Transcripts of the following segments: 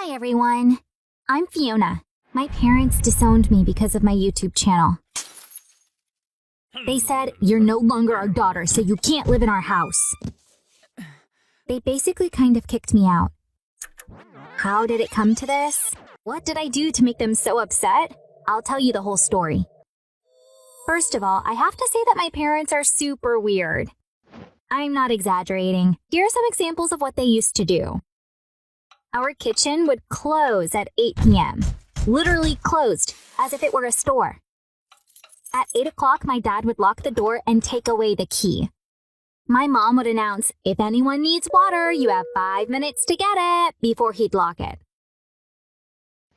Hi everyone, I'm Fiona. My parents disowned me because of my YouTube channel. They said, "You're no longer our daughter, so you can't live in our house." They basically kind of kicked me out. How did it come to this? What did I do to make them so upset? I'll tell you the whole story. First of all, I have to say that my parents are super weird. I'm not exaggerating. Here are some examples of what they used to do. Our kitchen would close at 8 p.m. Literally closed, as if it were a store. At 8 o'clock, my dad would lock the door and take away the key. My mom would announce, "If anyone needs water, you have 5 minutes to get it," before he'd lock it.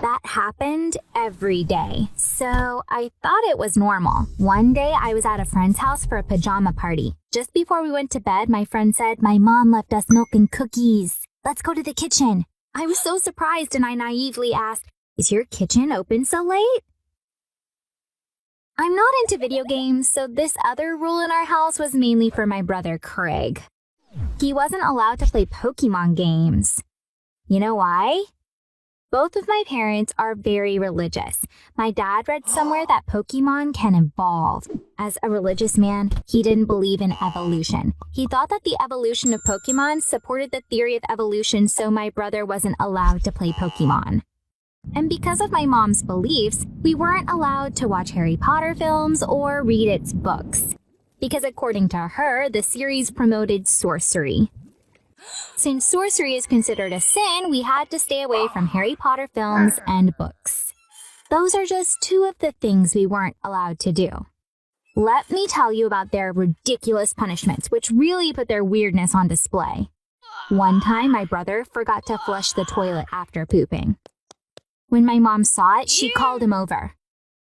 That happened every day, so I thought it was normal. One day, I was at a friend's house for a pajama party. Just before we went to bed, my friend said, "My mom left us milk and cookies. Let's go to the kitchen." I was so surprised and I naively asked, "Is your kitchen open so late?" I'm not into video games, so this other rule in our house was mainly for my brother Craig. He wasn't allowed to play Pokemon games. You know why? Both of my parents are very religious. My dad read somewhere that Pokemon can evolve. As a religious man, he didn't believe in evolution. He thought that the evolution of Pokemon supported the theory of evolution, so my brother wasn't allowed to play Pokemon. And because of my mom's beliefs, we weren't allowed to watch Harry Potter films or read its books. Because according to her, the series promoted sorcery. Since sorcery is considered a sin, we had to stay away from Harry Potter films and books. Those are just two of the things we weren't allowed to do. Let me tell you about their ridiculous punishments, which really put their weirdness on display. One time, my brother forgot to flush the toilet after pooping. When my mom saw it, she called him over.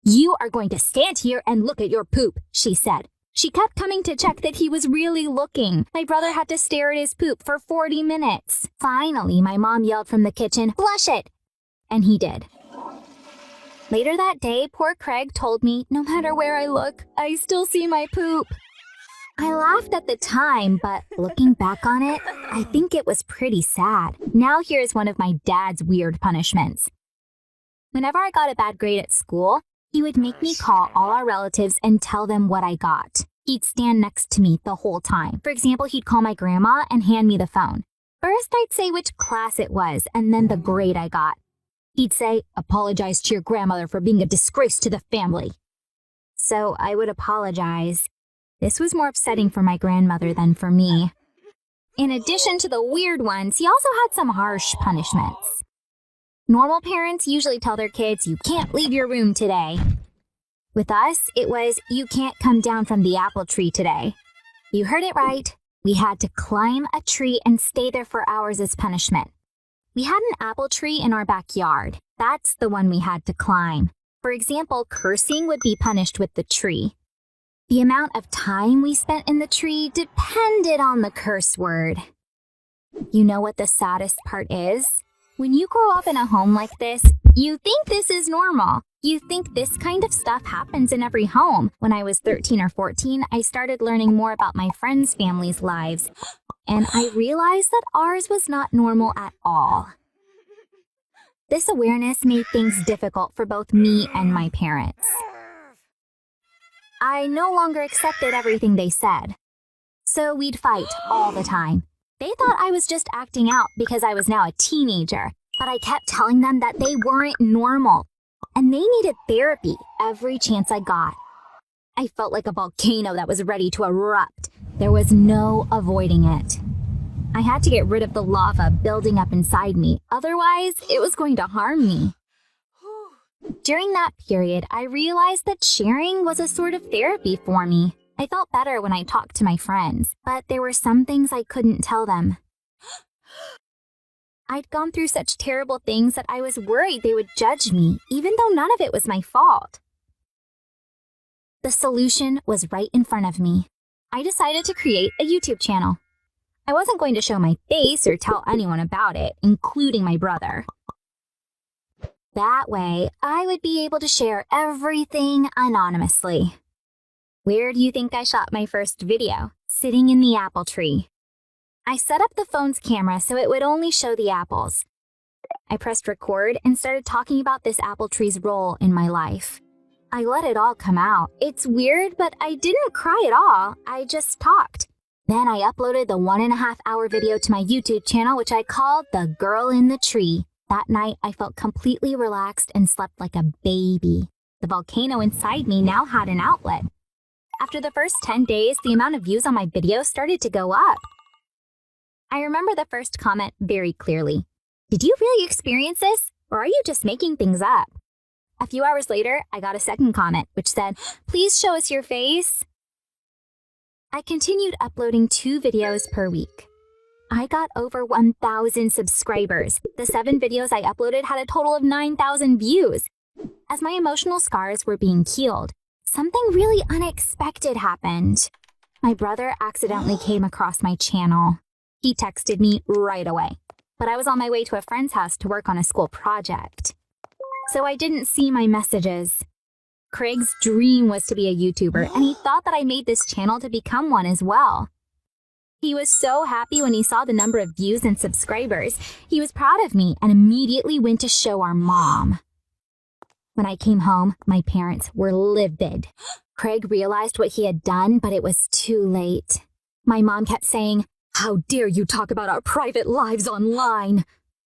"You are going to stand here and look at your poop," she said. She kept coming to check that he was really looking. My brother had to stare at his poop for 40 minutes. Finally, my mom yelled from the kitchen, "Flush it!" And he did. Later that day, poor Craig told me, "No matter where I look, I still see my poop." I laughed at the time, but looking back on it, I think it was pretty sad. Now here's one of my dad's weird punishments. Whenever I got a bad grade at school, he would make me call all our relatives and tell them what I got. He'd stand next to me the whole time. For example, he'd call my grandma and hand me the phone. First, I'd say which class it was and then the grade I got. He'd say, "Apologize to your grandmother for being a disgrace to the family." So I would apologize. This was more upsetting for my grandmother than for me. In addition to the weird ones, he also had some harsh punishments. Normal parents usually tell their kids, "You can't leave your room today." With us, it was, "You can't come down from the apple tree today." You heard it right. We had to climb a tree and stay there for hours as punishment. We had an apple tree in our backyard. That's the one we had to climb. For example, cursing would be punished with the tree. The amount of time we spent in the tree depended on the curse word. You know what the saddest part is? When you grow up in a home like this, you think this is normal. You think this kind of stuff happens in every home. When I was 13 or 14, I started learning more about my friends' families' lives, and I realized that ours was not normal at all. This awareness made things difficult for both me and my parents. I no longer accepted everything they said. So we'd fight all the time. They thought I was just acting out because I was now a teenager, but I kept telling them that they weren't normal, and they needed therapy every chance I got. I felt like a volcano that was ready to erupt. There was no avoiding it. I had to get rid of the lava building up inside me, otherwise it was going to harm me. During that period, I realized that sharing was a sort of therapy for me. I felt better when I talked to my friends, but there were some things I couldn't tell them. I'd gone through such terrible things that I was worried they would judge me, even though none of it was my fault. The solution was right in front of me. I decided to create a YouTube channel. I wasn't going to show my face or tell anyone about it, including my brother. That way, I would be able to share everything anonymously. Where do you think I shot my first video? Sitting in the apple tree. I set up the phone's camera so it would only show the apples. I pressed record and started talking about this apple tree's role in my life. I let it all come out. It's weird, but I didn't cry at all. I just talked. Then I uploaded the 1.5-hour video to my YouTube channel, which I called The Girl in the Tree. That night, I felt completely relaxed and slept like a baby. The volcano inside me now had an outlet. After the first 10 days, the amount of views on my video started to go up. I remember the first comment very clearly. Did you really experience this, or are you just making things up? A few hours later, I got a second comment, which said, please show us your face. I continued uploading 2 videos per week. I got over 1,000 subscribers. The 7 videos I uploaded had a total of 9,000 views. As my emotional scars were being healed, something really unexpected happened. My brother accidentally came across my channel. He texted me right away, but I was on my way to a friend's house to work on a school project. So I didn't see my messages. Craig's dream was to be a YouTuber, and he thought that I made this channel to become one as well. He was so happy when he saw the number of views and subscribers. He was proud of me and immediately went to show our mom. When I came home, my parents were livid. Craig realized what he had done, but it was too late. My mom kept saying, how dare you talk about our private lives online?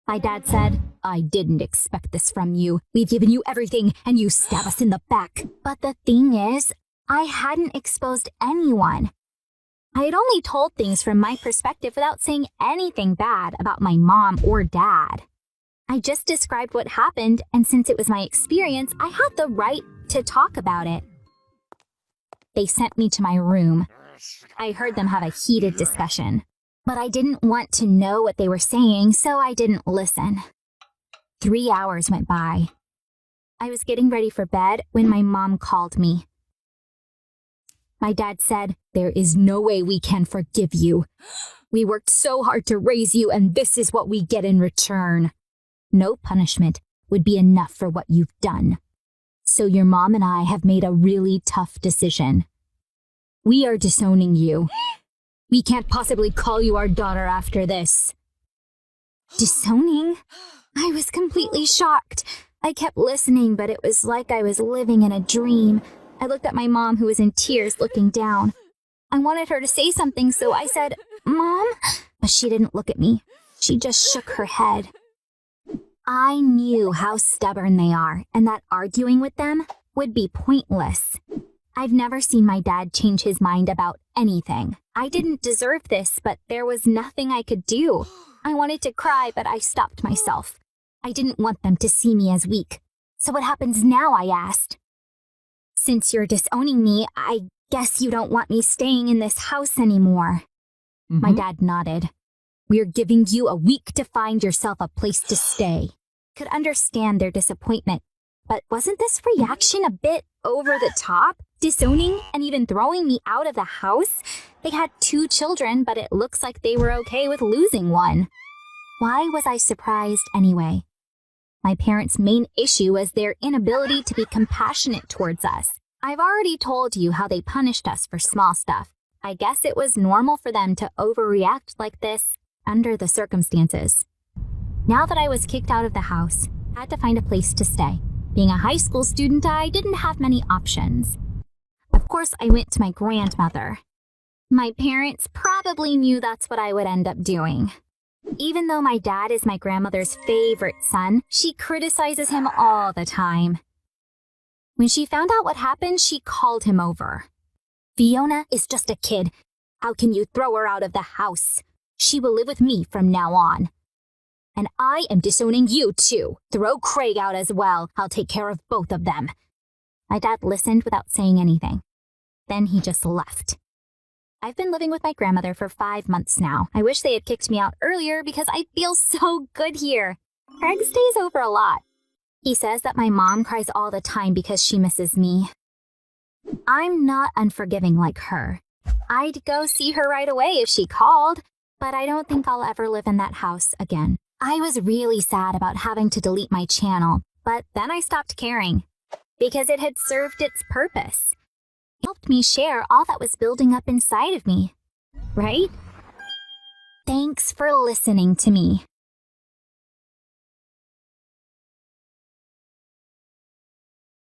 My dad said, I didn't expect this from you. We've given you everything and you stab us in the back. But the thing is, I hadn't exposed anyone. I had only told things from my perspective without saying anything bad about my mom or dad. I just described what happened, and since it was my experience, I had the right to talk about it. They sent me to my room. I heard them have a heated discussion, but I didn't want to know what they were saying, so I didn't listen. 3 hours went by. I was getting ready for bed when my mom called me. My dad said, there is no way we can forgive you. We worked so hard to raise you, and this is what we get in return. No punishment would be enough for what you've done. So your mom and I have made a really tough decision. We are disowning you. We can't possibly call you our daughter after this. Disowning? I was completely shocked. I kept listening, but it was like I was living in a dream. I looked at my mom, who was in tears, looking down. I wanted her to say something, so I said, Mom? But she didn't look at me. She just shook her head. I knew how stubborn they are, and that arguing with them would be pointless. I've never seen my dad change his mind about anything. I didn't deserve this, but there was nothing I could do. I wanted to cry, but I stopped myself. I didn't want them to see me as weak. So what happens now, I asked. Since you're disowning me, I guess you don't want me staying in this house anymore. My dad nodded. We're giving you a week to find yourself a place to stay. Could understand their disappointment, but wasn't this reaction a bit over the top? Disowning and even throwing me out of the house? They had 2 children, but it looks like they were okay with losing one. Why was I surprised anyway? My parents' main issue was their inability to be compassionate towards us. I've already told you how they punished us for small stuff. I guess it was normal for them to overreact like this under the circumstances. Now that I was kicked out of the house, I had to find a place to stay. Being a high school student, I didn't have many options. Of course, I went to my grandmother. My parents probably knew that's what I would end up doing. Even though my dad is my grandmother's favorite son, she criticizes him all the time. When she found out what happened, she called him over. Fiona is just a kid. How can you throw her out of the house? She will live with me from now on. And I am disowning you too. Throw Craig out as well. I'll take care of both of them. My dad listened without saying anything. Then he just left. I've been living with my grandmother for 5 months now. I wish they had kicked me out earlier because I feel so good here. Craig stays over a lot. He says that my mom cries all the time because she misses me. I'm not unforgiving like her. I'd go see her right away if she called, but I don't think I'll ever live in that house again. I was really sad about having to delete my channel, but then I stopped caring because it had served its purpose. It helped me share all that was building up inside of me, right? Thanks for listening to me.